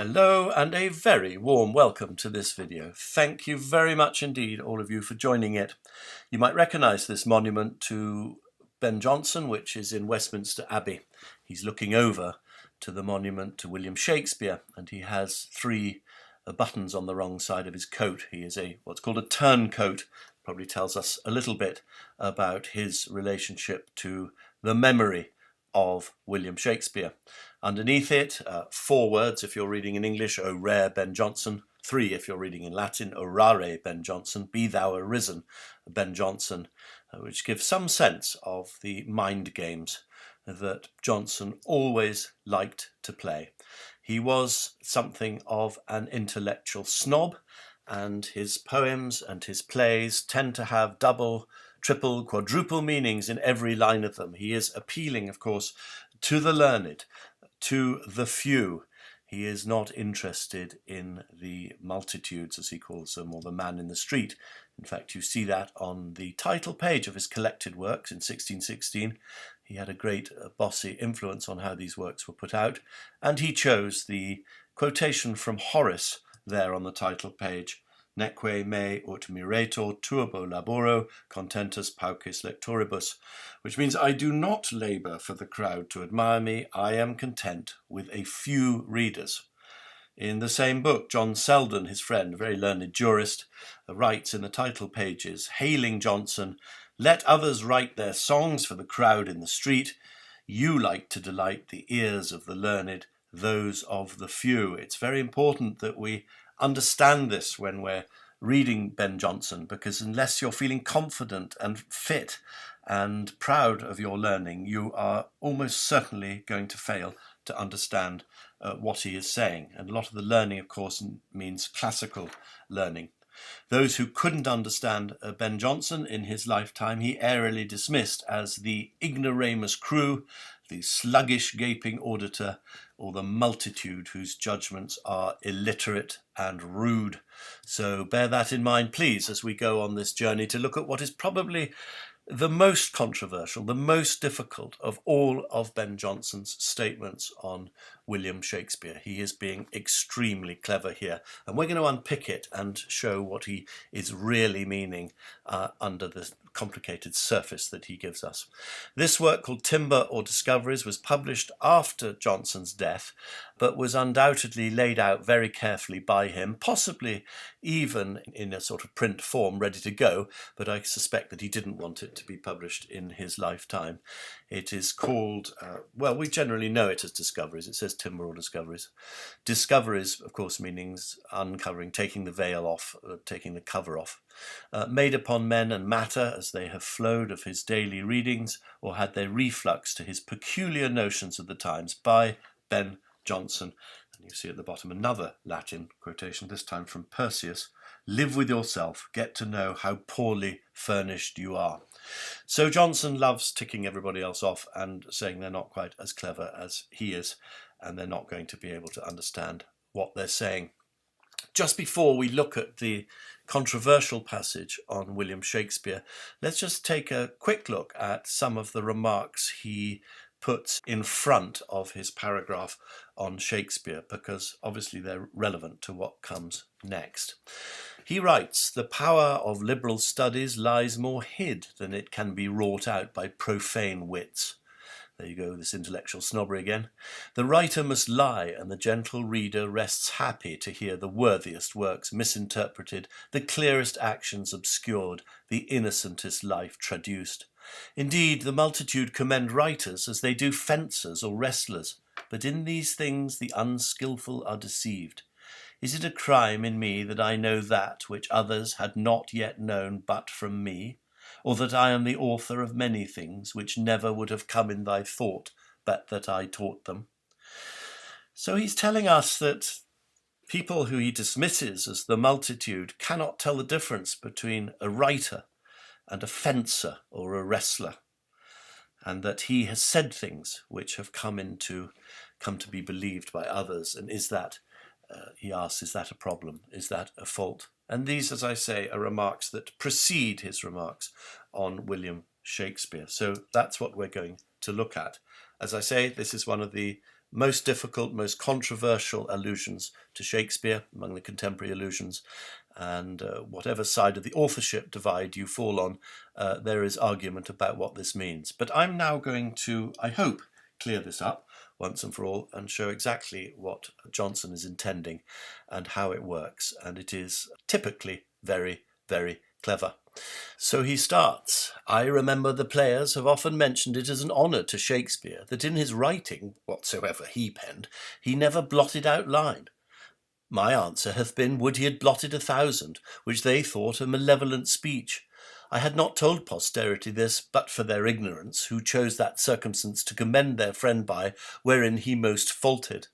Hello and a very warm welcome to this video. Thank you very much indeed, all of you, for joining it. You might recognise this monument to Ben Jonson, which is in Westminster Abbey. He's looking over to the monument to William Shakespeare, and he has three buttons on the wrong side of his coat. He is what's called a turncoat. Probably tells us a little bit about his relationship to the memory of William Shakespeare. Underneath it, 4 words if you're reading in English, O rare Ben Jonson. 3 if you're reading in Latin, O rare Ben Jonson, be thou arisen Ben Jonson, which gives some sense of the mind games that Jonson always liked to play. He was something of an intellectual snob, and his poems and his plays tend to have double, triple, quadruple meanings in every line of them. He is appealing, of course, to the learned, to the few. He is not interested in the multitudes, as he calls them, or the man in the street. In fact, you see that on the title page of his collected works in 1616. He had a great bossy influence on how these works were put out, and he chose the quotation from Horace there on the title page. Neque me ut miretur turbo laboro contentus paucis lectoribus, which means I do not labour for the crowd to admire me, I am content with a few readers. In the same book, John Selden, his friend, a very learned jurist, writes in the title pages, hailing Jonson, let others write their songs for the crowd in the street, you like to delight the ears of the learned, those of the few. It's very important that we understand this when we're reading Ben Jonson, because unless you're feeling confident and fit and proud of your learning, you are almost certainly going to fail to understand what he is saying. And a lot of the learning, of course, means classical learning. Those who couldn't understand Ben Jonson in his lifetime, he airily dismissed as the ignoramus crew, the sluggish gaping auditor, or the multitude whose judgments are illiterate and rude. So bear that in mind, please, as we go on this journey to look at what is probably the most controversial, the most difficult of all of Ben Jonson's statements on William Shakespeare. He is being extremely clever here, and we're going to unpick it and show what he is really meaning under the complicated surface that he gives us. This work, called Timber or Discoveries, was published after Jonson's death, but was undoubtedly laid out very carefully by him, possibly even in a sort of print form ready to go, but I suspect that he didn't want it to be published in his lifetime. It is called, well, we generally know it as Discoveries. It says Timber or Discoveries. Discoveries, of course, means uncovering, taking the veil off, taking the cover off. Made upon men and matter as they have flowed of his daily readings, or had their reflux to his peculiar notions of the times, by Ben Jonson. And you see at the bottom another Latin quotation, this time from Persius. Live with yourself, get to know how poorly furnished you are. So Jonson loves ticking everybody else off and saying they're not quite as clever as he is, and they're not going to be able to understand what they're saying. Just before we look at the controversial passage on William Shakespeare, let's just take a quick look at some of the remarks he puts in front of his paragraph on Shakespeare, because obviously they're relevant to what comes next. He writes, the power of liberal studies lies more hid than it can be wrought out by profane wits. There you go, this intellectual snobbery again. The writer must lie, and the gentle reader rests happy to hear the worthiest works misinterpreted, the clearest actions obscured, the innocentest life traduced. Indeed, the multitude commend writers as they do fencers or wrestlers, but in these things the unskilful are deceived. Is it a crime in me that I know that which others had not yet known but from me? Or that I am the author of many things which never would have come in thy thought, but that I taught them? So he's telling us that people who he dismisses as the multitude cannot tell the difference between a writer and a fencer or a wrestler, and that he has said things which have come to be believed by others. And is that, he asks, is that a problem? Is that a fault? And these, as I say, are remarks that precede his remarks on William Shakespeare. So that's what we're going to look at. As I say, this is one of the most difficult, most controversial allusions to Shakespeare among the contemporary allusions. And whatever side of the authorship divide you fall on, there is argument about what this means. But I'm now going to, I hope, clear this up once and for all and show exactly what Jonson is intending and how it works. And it is typically very, very clever. So he starts, "I remember the players have often mentioned it as an honour to Shakespeare that in his writing, whatsoever he penned, he never blotted out line. My answer hath been, would he had blotted 1,000, which they thought a malevolent speech. I had not told posterity this, but for their ignorance, who chose that circumstance to commend their friend by, wherein he most faulted."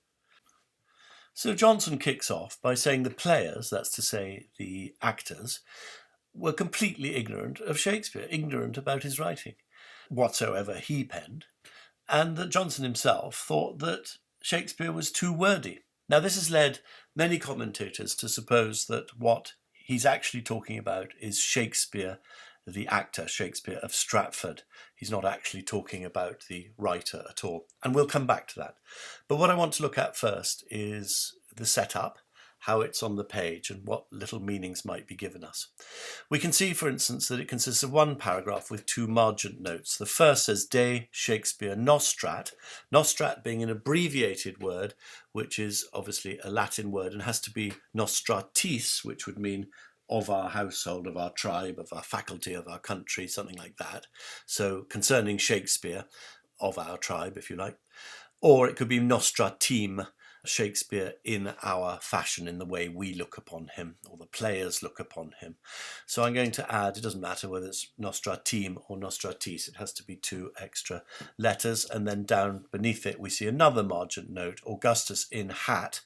So Jonson kicks off by saying the players, that's to say the actors, were completely ignorant of Shakespeare, ignorant about his writing, whatsoever he penned, and that Jonson himself thought that Shakespeare was too wordy. Now, this has led many commentators to suppose that what he's actually talking about is Shakespeare, the actor, Shakespeare of Stratford. He's not actually talking about the writer at all. And we'll come back to that. But what I want to look at first is the setup, how it's on the page and what little meanings might be given us. We can see, for instance, that it consists of one paragraph with two margent notes. The first says de Shakespeare nostrat, nostrat being an abbreviated word, which is obviously a Latin word and has to be nostratis, which would mean of our household, of our tribe, of our faculty, of our country, something like that. So concerning Shakespeare, of our tribe, if you like. Or it could be nostratim, Shakespeare in our fashion, in the way we look upon him, or the players look upon him. So I'm going to add, it doesn't matter whether it's nostratim or nostratis, it has to be two extra letters. And then down beneath it, we see another margent note, Augustus in hat.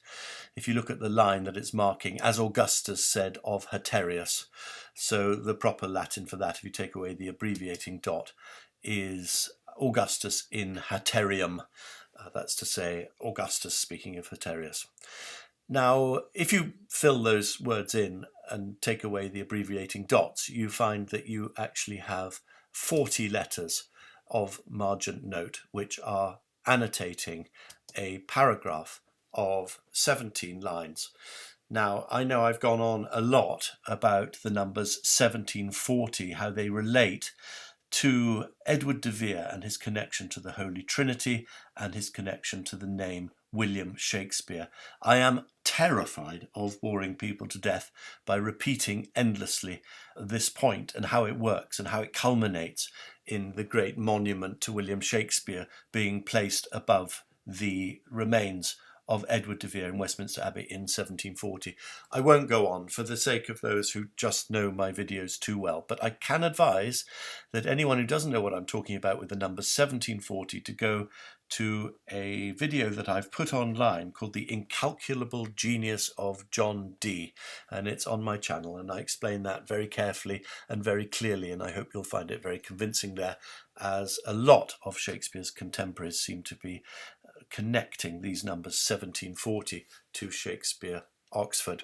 If you look at the line that it's marking, as Augustus said of Haterius. So the proper Latin for that, if you take away the abbreviating dot, is Augustus in haterium. That's to say, Augustus speaking of Haterius. Now, if you fill those words in and take away the abbreviating dots, you find that you actually have 40 letters of margent note, which are annotating a paragraph of 17 lines. Now, I know I've gone on a lot about the numbers 1740, how they relate to Edward de Vere and his connection to the Holy Trinity and his connection to the name William Shakespeare. I am terrified of boring people to death by repeating endlessly this point and how it works and how it culminates in the great monument to William Shakespeare being placed above the remains of Edward de Vere in Westminster Abbey in 1740. I won't go on for the sake of those who just know my videos too well, but I can advise that anyone who doesn't know what I'm talking about with the number 1740 to go to a video that I've put online called The Incalculable Genius of John Dee, and it's on my channel, and I explain that very carefully and very clearly, and I hope you'll find it very convincing there, as a lot of Shakespeare's contemporaries seem to be connecting these numbers 1740 to Shakespeare, Oxford.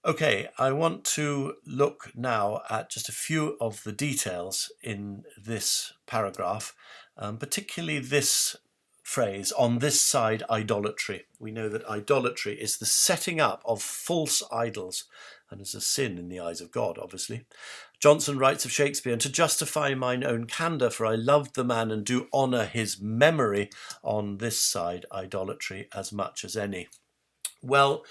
Okay, I want to look now at just a few of the details in this paragraph, particularly this phrase, on this side idolatry. We know that idolatry is the setting up of false idols and is a sin in the eyes of God, obviously. Jonson writes of Shakespeare, "And to justify mine own candour, for I loved the man and do honour his memory, on this side idolatry as much as any." Well,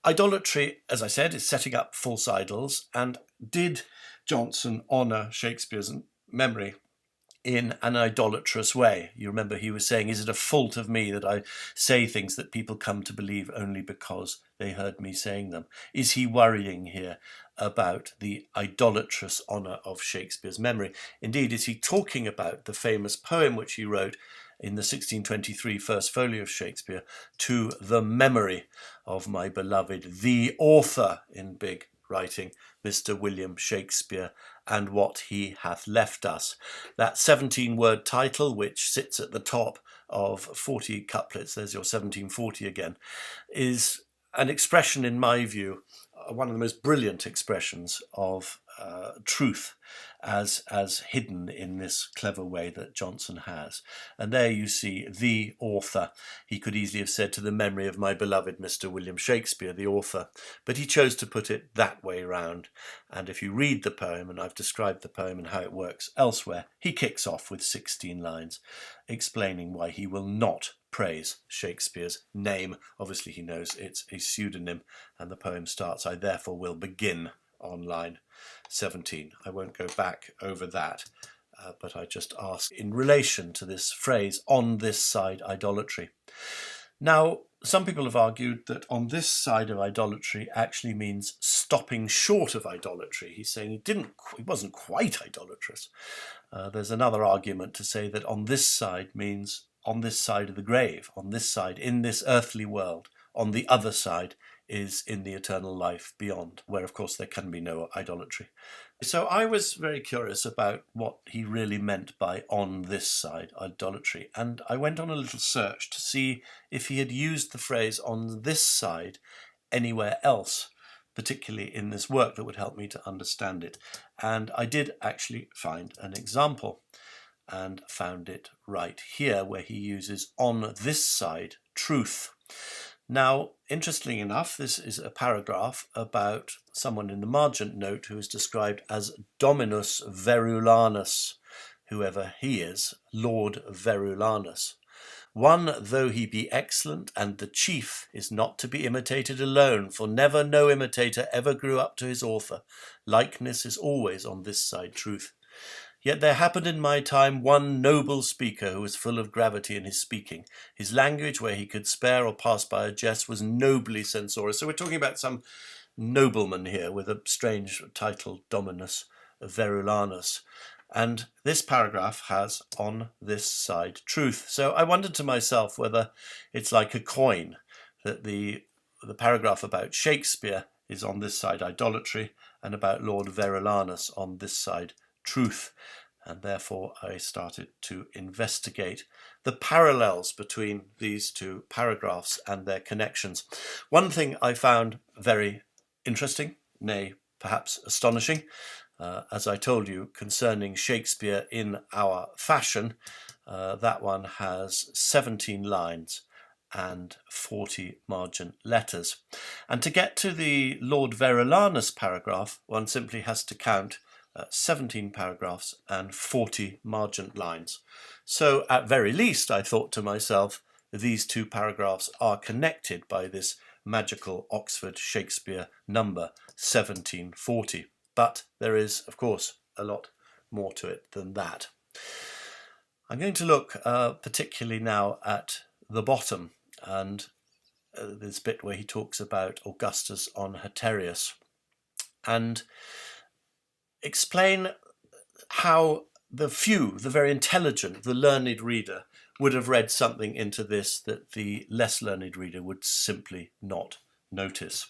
idolatry, as I said, is setting up false idols. And did Jonson honour Shakespeare's memory in an idolatrous way? You remember he was saying, is it a fault of me that I say things that people come to believe only because they heard me saying them? Is he worrying here about the idolatrous honour of Shakespeare's memory? Indeed, is he talking about the famous poem which he wrote in the 1623 First Folio of Shakespeare, "To the memory of my beloved, the author," in big writing, Mr. William Shakespeare, "and what he hath left us." That 17-word title, which sits at the top of 40 couplets, there's your 1740 again, is an expression, in my view, one of the most brilliant expressions of truth as hidden in this clever way that Jonson has. And there you see the author. He could easily have said, to the memory of my beloved Mr. William Shakespeare, the author, but he chose to put it that way round. And if you read the poem, and I've described the poem and how it works elsewhere, he kicks off with 16 lines explaining why he will not praise Shakespeare's name. Obviously he knows it's a pseudonym, and the poem starts, I therefore will begin, on line 17. I won't go back over that, but I just ask in relation to this phrase, on this side idolatry. Now, some people have argued that on this side of idolatry actually means stopping short of idolatry. He's saying he wasn't quite idolatrous. There's another argument to say that on this side means on this side of the grave, on this side, in this earthly world. On the other side is in the eternal life beyond, where of course there can be no idolatry. So I was very curious about what he really meant by on this side idolatry, and I went on a little search to see if he had used the phrase on this side anywhere else, particularly in this work, that would help me to understand it. And I did actually find an example, and found it right here, where he uses on this side truth. Now, interestingly enough, this is a paragraph about someone in the margent note who is described as Dominus Verulanus, whoever he is, Lord Verulanus. One, though he be excellent, and the chief, is not to be imitated alone, for never no imitator ever grew up to his author. Likeness is always on this side truth. Yet there happened in my time one noble speaker who was full of gravity in his speaking. His language, where he could spare or pass by a jest, was nobly censorious. So we're talking about some nobleman here with a strange title, Dominus Verulanus. And this paragraph has on this side truth. So I wondered to myself whether it's like a coin, that the paragraph about Shakespeare is on this side idolatry, and about Lord Verulanus on this side truth. And therefore I started to investigate the parallels between these two paragraphs and their connections. One thing I found very interesting, nay, perhaps astonishing, as I told you, concerning Shakespeare in Our Fashion, that one has 17 lines and 40 margin letters. And to get to the Lord Verulanus paragraph, one simply has to count 17 paragraphs and 40 margent lines. So at very least, I thought to myself, these two paragraphs are connected by this magical Oxford Shakespeare number 1740. But there is, of course, a lot more to it than that. I'm going to look particularly now at the bottom, and this bit where he talks about Augustus on Haterius, and explain how the few, the very intelligent, the learned reader would have read something into this that the less learned reader would simply not notice.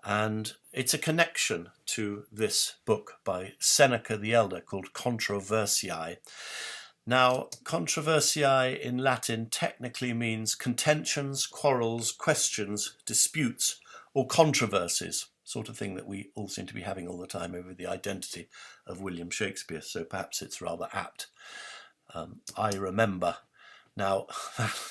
And it's a connection to this book by Seneca the Elder called Controversiae. Now, controversiae in Latin technically means contentions, quarrels, questions, disputes, or controversies, sort of thing that we all seem to be having all the time over the identity of William Shakespeare, so perhaps it's rather apt. I remember. Now,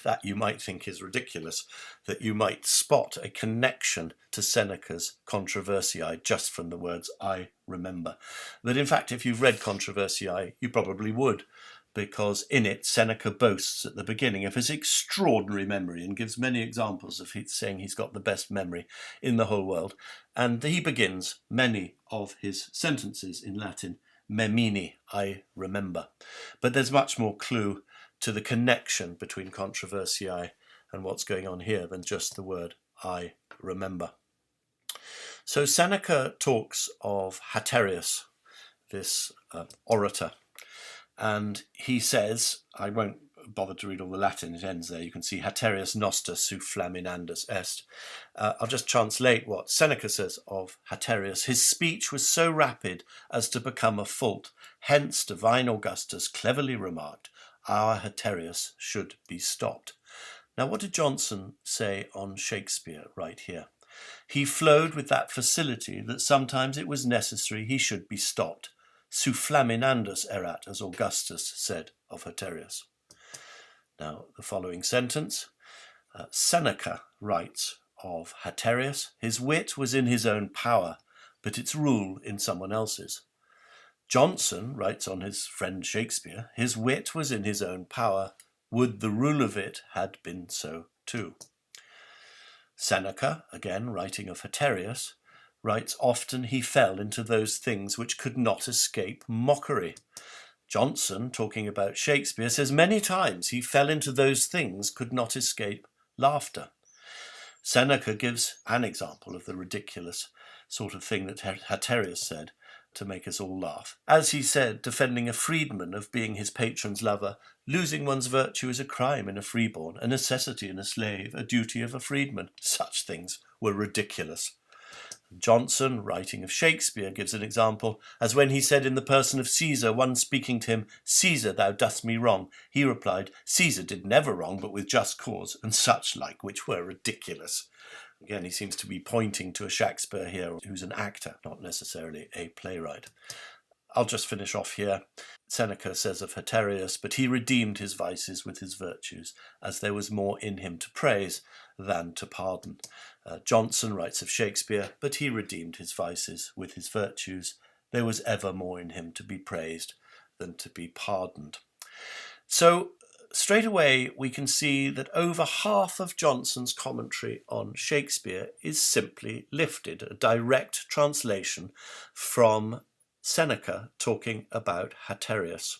that you might think is ridiculous, that you might spot a connection to Seneca's Controversiae just from the words I remember. But in fact, if you've read Controversiae, you probably would, because in it Seneca boasts at the beginning of his extraordinary memory and gives many examples of saying he's got the best memory in the whole world. And he begins many of his sentences in Latin, memini, I remember. But there's much more clue to the connection between Controversiae and what's going on here than just the word I remember. So Seneca talks of Haterius, this orator, and he says, I won't bother to read all the Latin, it ends there. You can see Haterius noster su flaminandus est. I'll just translate what Seneca says of Haterius. His speech was so rapid as to become a fault. Hence divine Augustus cleverly remarked, our Haterius should be stopped. Now, what did Jonson say on Shakespeare right here? He flowed with that facility that sometimes it was necessary he should be stopped. sufflaminandus erat, as Augustus said of Haterius. Now, the following sentence, Seneca writes of Haterius, his wit was in his own power, but its rule in someone else's. Jonson writes on his friend Shakespeare, his wit was in his own power, would the rule of it had been so too. Seneca, again writing of Haterius, writes often he fell into those things which could not escape mockery. Jonson, talking about Shakespeare, says many times he fell into those things could not escape laughter. Seneca gives an example of the ridiculous sort of thing that Haterius said to make us all laugh. As he said, defending a freedman of being his patron's lover, losing one's virtue is a crime in a freeborn, a necessity in a slave, a duty of a freedman. Such things were ridiculous. Jonson, writing of Shakespeare, gives an example, as when he said in the person of Caesar, one speaking to him, Caesar, thou dost me wrong. He replied, Caesar did never wrong, but with just cause, and such like, which were ridiculous. Again, he seems to be pointing to a Shakespeare here who's an actor, not necessarily a playwright. I'll just finish off here. Seneca says of Haterius, but he redeemed his vices with his virtues, as there was more in him to praise than to pardon. Jonson writes of Shakespeare, but he redeemed his vices with his virtues. There was ever more in him to be praised than to be pardoned. So straight away we can see that over half of Jonson's commentary on Shakespeare is simply lifted, a direct translation from Seneca talking about Haterius.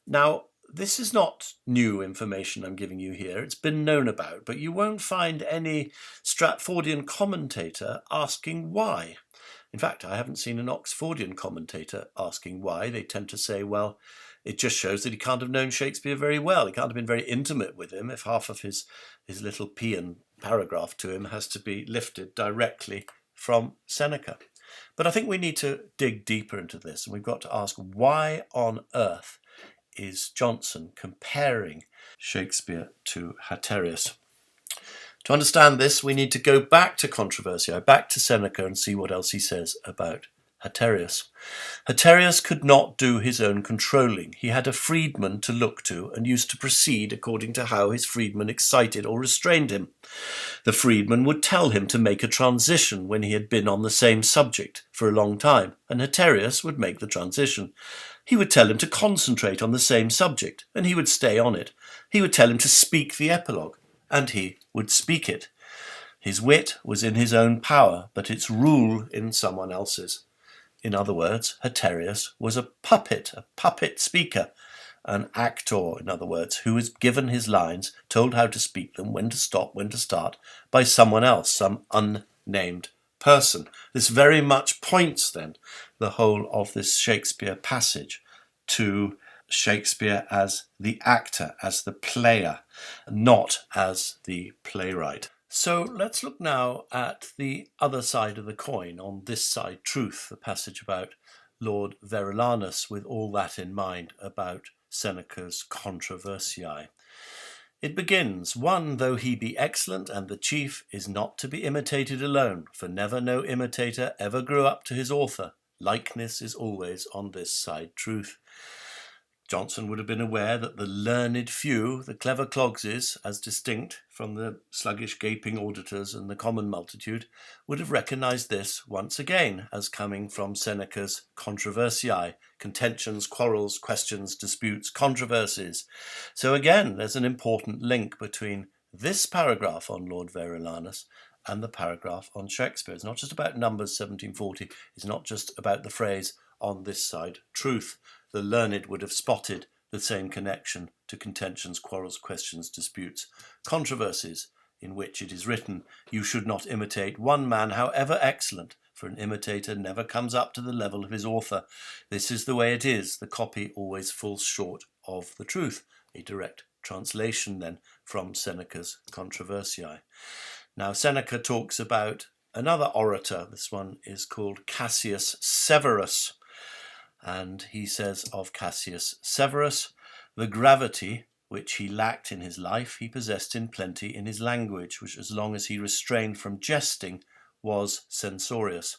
Now, this is not new information I'm giving you here. It's been known about, but you won't find any Stratfordian commentator asking why. In fact, I haven't seen an Oxfordian commentator asking why. They tend to say, well, it just shows that he can't have known Shakespeare very well. He can't have been very intimate with him if half of his little paean paragraph to him has to be lifted directly from Seneca. But I think we need to dig deeper into this, and we've got to ask, why on earth is Jonson comparing Shakespeare to Haterius? To understand this, we need to go back to Controversiae, back to Seneca, and see what else he says about Haterius. Haterius could not do his own controlling. He had a freedman to look to and used to proceed according to how his freedman excited or restrained him. The freedman would tell him to make a transition when he had been on the same subject for a long time, and Haterius would make the transition. He would tell him to concentrate on the same subject, and he would stay on it. He would tell him to speak the epilogue, and he would speak it. His wit was in his own power, but its rule in someone else's. In other words, Haterius was a puppet speaker, an actor, in other words, who was given his lines, told how to speak them, when to stop, when to start, by someone else, some unnamed person. This very much points, then, the whole of this Shakespeare passage to Shakespeare as the actor, as the player, not as the playwright. So let's look now at the other side of the coin, on this side, truth, the passage about Lord Verulanus, with all that in mind about Seneca's Controversiae. It begins, one though he be excellent and the chief is not to be imitated alone, for never no imitator ever grew up to his author. Likeness is always on this side truth. Jonson would have been aware that the learned few, the clever clogses, as distinct from the sluggish gaping auditors and the common multitude, would have recognised this once again as coming from Seneca's Controversiae, contentions, quarrels, questions, disputes, controversies. So again, there's an important link between this paragraph on Lord Verulanus and the paragraph on Shakespeare. It's not just about Numbers 1740, it's not just about the phrase on this side truth. The learned would have spotted the same connection to contentions, quarrels, questions, disputes, controversies, in which it is written, you should not imitate one man, however excellent, for an imitator never comes up to the level of his author. This is the way it is. The copy always falls short of the truth. A direct translation, then, from Seneca's Controversiae. Now, Seneca talks about another orator. This one is called Cassius Severus. And he says of Cassius Severus, the gravity which he lacked in his life, he possessed in plenty in his language, which as long as he restrained from jesting was censorious.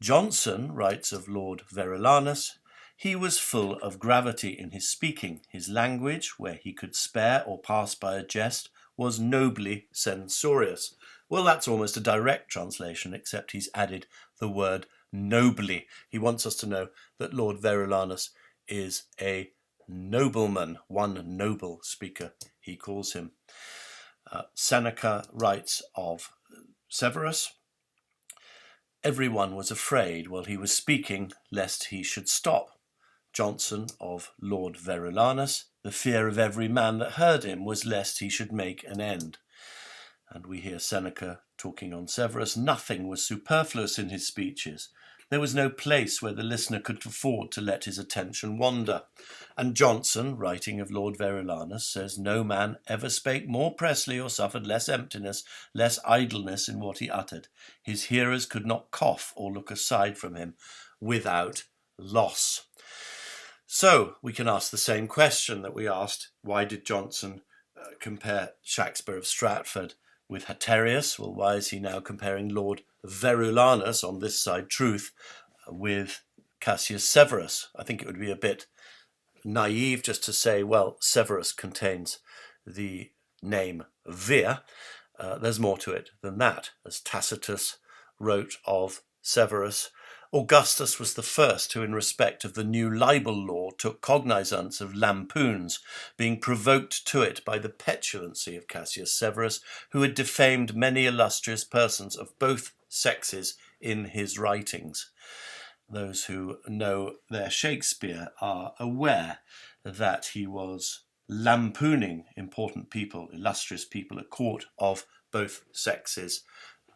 Jonson writes of Lord Verulanus, He was full of gravity in his speaking. His language, where he could spare or pass by a jest, was nobly censorious. Well, that's almost a direct translation, except he's added the word nobly. He wants us to know that Lord Verulanus is a nobleman, one noble speaker, he calls him. Seneca writes of Severus, everyone was afraid while he was speaking lest he should stop. Jonson of Lord Verulanus, the fear of every man that heard him was lest he should make an end. And we hear Seneca talking on Severus, nothing was superfluous in his speeches. There was no place where the listener could afford to let his attention wander. And Jonson, writing of Lord Verulanus, says, no man ever spake more pressly or suffered less emptiness, less idleness in what he uttered. His hearers could not cough or look aside from him without loss. So we can ask the same question that we asked, why did Jonson compare Shakespeare of Stratford with Haterius? Well, why is he now comparing Lord Verulanus, on this side truth, with Cassius Severus? I think it would be a bit naive just to say, well, Severus contains the name Vir. There's more to it than that. As Tacitus wrote of Severus, Augustus was the first who, in respect of the new libel law, took cognizance of lampoons, being provoked to it by the petulancy of Cassius Severus, who had defamed many illustrious persons of both sexes in his writings. Those who know their Shakespeare are aware that he was lampooning important people, illustrious people at court of both sexes.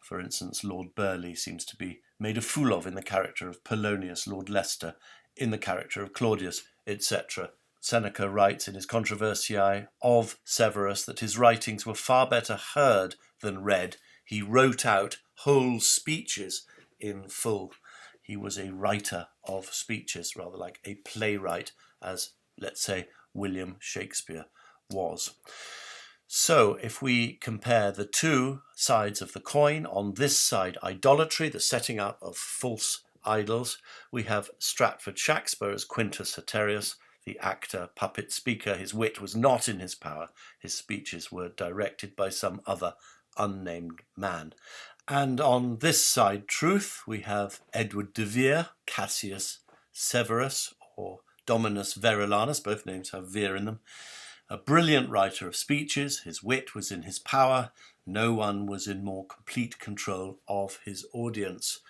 For instance, Lord Burleigh seems to be made a fool of in the character of Polonius, Lord Leicester in the character of Claudius, etc. Seneca writes in his Controversiae of Severus that his writings were far better heard than read. He wrote out whole speeches in full. He was a writer of speeches, rather like a playwright, as, let's say, William Shakespeare was. So if we compare the two sides of the coin, on this side idolatry, the setting up of false idols, we have Stratford Shakespeare as Quintus Haterius, the actor, puppet speaker. His wit was not in his power. His speeches were directed by some other unnamed man. And on this side truth, we have Edward de Vere, Cassius Severus, or Dominus Verulanus, both names have Vere in them. A brilliant writer of speeches, his wit was in his power, no one was in more complete control of his audience.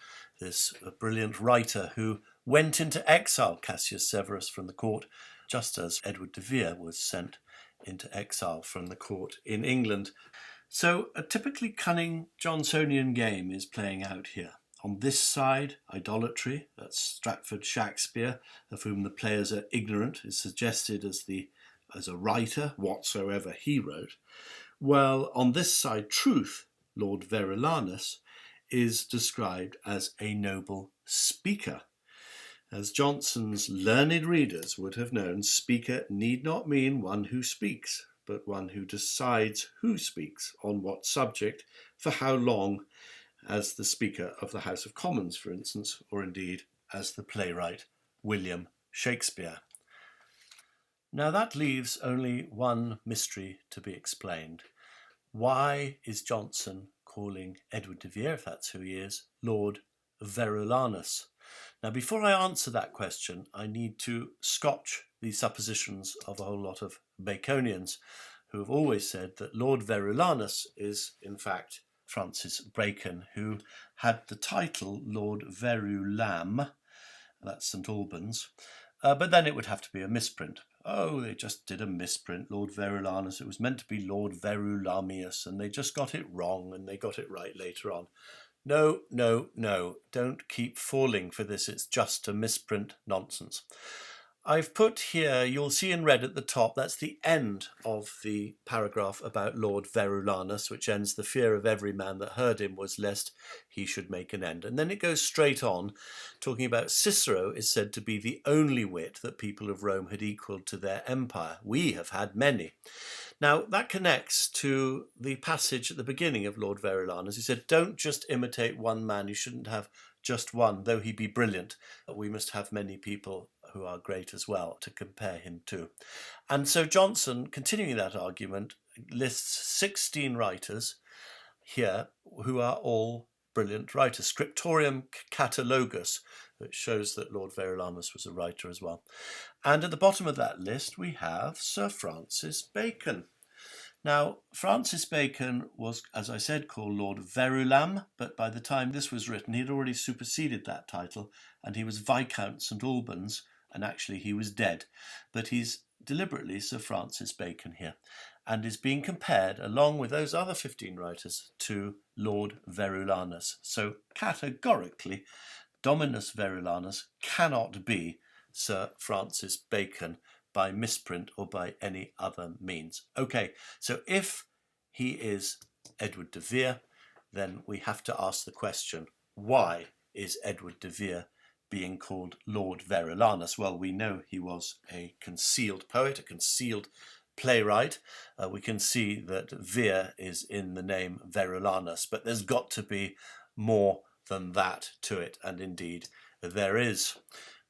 This brilliant writer who went into exile, Cassius Severus, from the court, just as Edward de Vere was sent into exile from the court in England. So a typically cunning Johnsonian game is playing out here. On this side, idolatry, that's Stratford Shakespeare, of whom the players are ignorant, is suggested as a writer, whatsoever he wrote. Well, on this side, truth, Lord Verulanus, is described as a noble speaker. As Jonson's learned readers would have known, speaker need not mean one who speaks, but one who decides who speaks, on what subject, for how long, as the Speaker of the House of Commons, for instance, or indeed as the playwright William Shakespeare. Now that leaves only one mystery to be explained. Why is Jonson calling Edward de Vere, if that's who he is, Lord Verulanus? Now before I answer that question, I need to scotch the suppositions of a whole lot of Baconians who have always said that Lord Verulanus is in fact Francis Bacon, who had the title Lord Verulam, that's St Albans, but then it would have to be a misprint. Oh, they just did a misprint, Lord Verulanus. It was meant to be Lord Verulamius, and they just got it wrong, and they got it right later on. No, no, no, don't keep falling for this. It's just a misprint nonsense. I've put here, you'll see in red at the top, that's the end of the paragraph about Lord Verulanus, which ends, the fear of every man that heard him was lest he should make an end. And then it goes straight on, talking about Cicero is said to be the only wit that people of Rome had equalled to their empire. We have had many. Now, that connects to the passage at the beginning of Lord Verulanus. He said, don't just imitate one man, you shouldn't have just one, though he be brilliant. We must have many people who are great as well to compare him to. And so Jonson, continuing that argument, lists 16 writers here who are all brilliant writers. Scriptorium Catalogus, which shows that Lord Verulanus was a writer as well. And at the bottom of that list we have Sir Francis Bacon. Now, Francis Bacon was, as I said, called Lord Verulam, but by the time this was written, he had already superseded that title, and he was Viscount St Albans, and actually he was dead. But he's deliberately Sir Francis Bacon here, and is being compared, along with those other 15 writers, to Lord Verulanus. So categorically, Dominus Verulanus cannot be Sir Francis Bacon by misprint or by any other means. Okay, so if he is Edward de Vere, then we have to ask the question, why is Edward de Vere being called Lord Verulanus? Well, we know he was a concealed poet, a concealed playwright. We can see that Vere is in the name Verulanus, but there's got to be more than that to it, and indeed there is.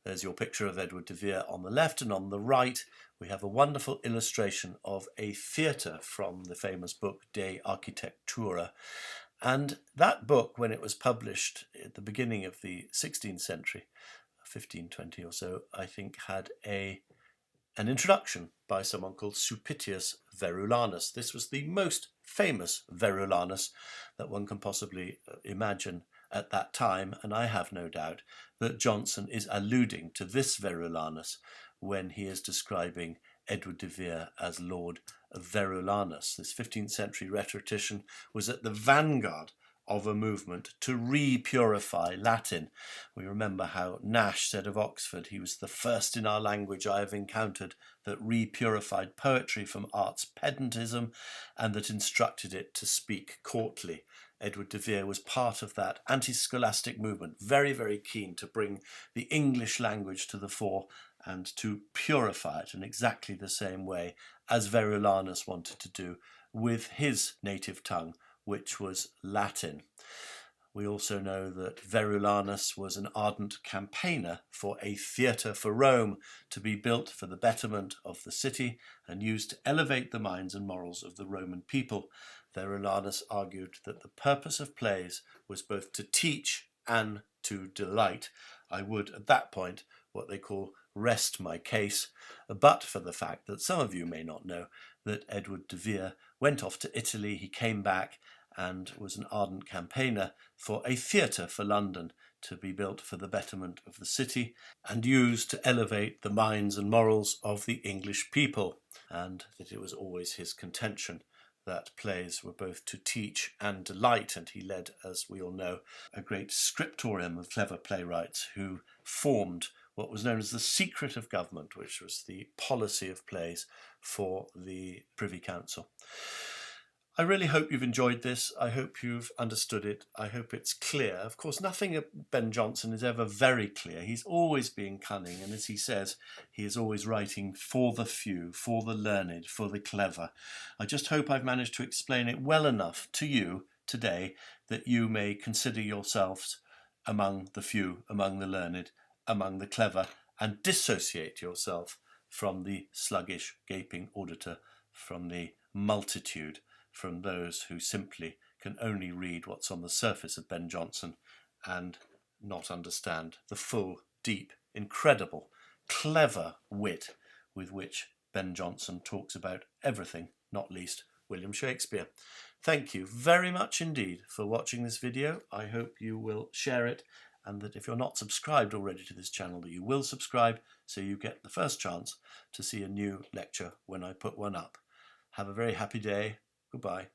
There's your picture of Edward de Vere on the left, and on the right we have a wonderful illustration of a theatre from the famous book De Architectura. And that book, when it was published at the beginning of the 16th century, 1520 or so, I think, had an introduction by someone called Sulpicius Verulanus. This was the most famous Verulanus that one can possibly imagine at that time, and I have no doubt that Jonson is alluding to this Verulanus when he is describing Edward de Vere as Lord Verulanus. This 15th century rhetorician was at the vanguard of a movement to re-purify Latin. We remember how Nash said of Oxford, he was the first in our language I have encountered that re-purified poetry from art's pedantism and that instructed it to speak courtly. Edward de Vere was part of that anti-scholastic movement, very, very keen to bring the English language to the fore and to purify it in exactly the same way as Verulanus wanted to do with his native tongue, which was Latin. We also know that Verulanus was an ardent campaigner for a theatre for Rome to be built for the betterment of the city and used to elevate the minds and morals of the Roman people. Verulanus argued that the purpose of plays was both to teach and to delight. I would, at that point, what they call rest my case, but for the fact that some of you may not know that Edward de Vere went off to Italy, he came back and was an ardent campaigner for a theatre for London to be built for the betterment of the city and used to elevate the minds and morals of the English people, and that it was always his contention that plays were both to teach and delight, and he led, as we all know, a great scriptorium of clever playwrights who formed what was known as the secret of government, which was the policy of plays for the Privy Council. I really hope you've enjoyed this. I hope you've understood it. I hope it's clear. Of course, nothing of Ben Jonson is ever very clear. He's always being cunning, and as he says, he is always writing for the few, for the learned, for the clever. I just hope I've managed to explain it well enough to you today that you may consider yourselves among the few, among the learned, among the clever, and dissociate yourself from the sluggish, gaping auditor, from the multitude, from those who simply can only read what's on the surface of Ben Jonson and not understand the full, deep, incredible, clever wit with which Ben Jonson talks about everything, not least William Shakespeare. Thank you very much indeed for watching this video. I hope you will share it, and that if you're not subscribed already to this channel, that you will subscribe so you get the first chance to see a new lecture when I put one up. Have a very happy day. Goodbye.